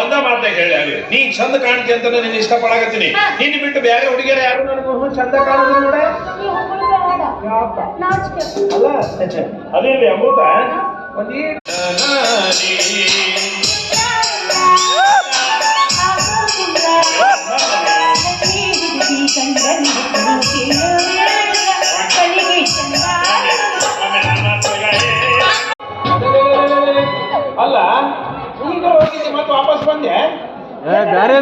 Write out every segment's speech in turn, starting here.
ಒಂದ ಮಾತಾಗ ಹೇಳಿ ನೀ ಚಂದ ಕಾಣ್ತಿ ಅಂತ ನೀನ್ ಇಷ್ಟಪಡಾಕತ್ತೀನಿ. ನಿನ್ನ ಬಿಟ್ಟು ಬೇರೆ ಹುಡುಗಿಯರ ಯಾರು ನನಗೂ ಚಂದ ಕಾಣೋದು ನೋಡ. ಅಲ್ಲ ಅದೇ ಅಮೃತ ಒಂದೀ ಅಲ್ಲ ಈಗ ಹೋಗಿದ್ದೆ ಮತ್ತೆ ವಾಪಸ್ ಬಂದೆ. ಬೇರೆ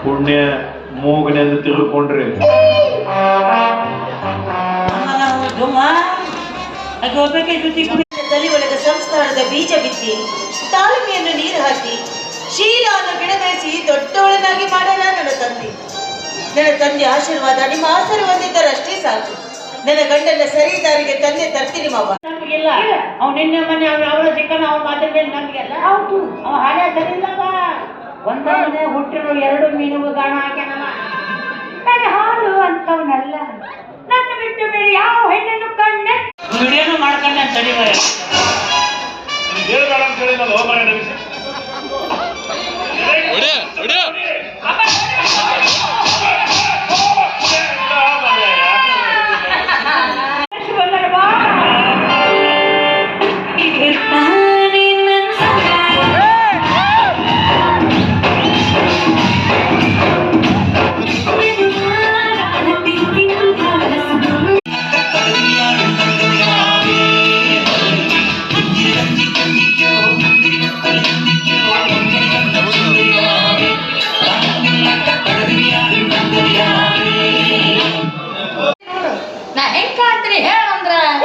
ಪುಣ್ಯ ಮೂಗನೆಂದು ತಿಳ್ಕೊಂಡ್ರಿ ತಲೆ ಒಳಗ ಸಂಸ್ಕಾರದ ಬೀಜ ಬಿತ್ತಿ ತಾಳ್ಮೆಯನ್ನು ನೀರು ಹಾಕಿ ಶೀಲವನ್ನು ಗಿಡ ಬೆಳೆಸಿ ದೊಡ್ಡವಳನ್ನಾಗಿ ಮಾಡಲ್ಲ ನನ್ನ ತಂದೆ. ನನ್ನ ತಂದೆ ಆಶೀರ್ವಾದ ನಿಮ್ಮ ಆಶೀರ್ವಾದಿದ್ದರಷ್ಟೇ ಸಾಕು. ನನ್ನ ಗಂಡನ ಸರಿ ದಾರಿಗೆ ತಂದೆ ತರ್ತೀನಿ ಮಾವ. ನಮಗಿಲ್ಲ ಅವ್ ನಿನ್ನೆ ಮನೆ ಅವಳ ಸಿಕ್ಕನ ಅವ್ನ ಮಾತಿನ ಮೇಲೆ ನಮಗೆಲ್ಲ ಹೌದು. ಅವ ಹಾಳೆ ಸರಿಲ್ಲವ. ಒಂದ ಮನೆ ಹುಟ್ಟಿರೋ 2 ಮೀನುಗಳು ಗಾಣ ಹಾಕ್ಯಾನಲ್ಲ. ನನ್ನ ಹಾಲು ಅಂತವನಲ್ಲ. ನನ್ನ ಬಿಟ್ಟು ಬೇರೆ ಯಾವ ಹೆಣ್ಣನ್ನು ಕಂಡೆ ವಿಡಿಯೋನು ಮಾಡ್ಕೊಂಡೆ ಅಂತ ತಡಿ ಮರ ಹೇಳ್ಬೇಡ ಅಂತ ಹೇಳಿ ನಾನು ಹೋಗ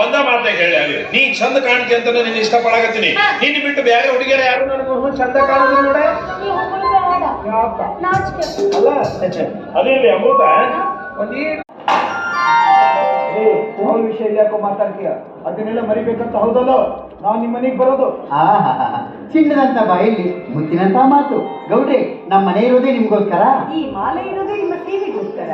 ಒಂದ ಮಾತಾಗ ಹೇಳಿ ನೀ ಚಂದ ಕಾಣ್ತಿ ಅಂತ ನೀನ್ ಇಷ್ಟಪಡಾಕತ್ತೀನಿ. ನಿನ್ನ ಬಿಟ್ಟು ಬೇರೆ ಹುಡುಗಿಯರ ಯಾರು ನನಗೂ ಚಂದ ಕಾಣೋದು ನೋಡ. ಅಲ್ಲ ಅದೇ ಅಮೃತ ಒಂದೀ ಅವಳ ವಿಷಯ ಯಾಕೋ ಮಾತಾಡ್ತೀಯ? ಅದನ್ನೆಲ್ಲ ಮರಿಬೇಕಂತ ಹೌದಲ್ಲ ನಾವ್ ನಿಮ್ ಮನೆಗ್ ಬರೋದು. ಚಿನ್ನದಂತ ಬಾಯಲ್ಲಿ ಮುತ್ತಿನಂತ ಮಾತು. ಗೌಡ್ರೆ, ನಮ್ಮ ಮನೆ ಇರೋದೇ ನಿಮ್ಗೋಸ್ಕರ. ಈ ಮಾಲೆ ಇರೋದೇ ನಿಮ್ಮ ಸೇವೆಗೋಸ್ಕರ.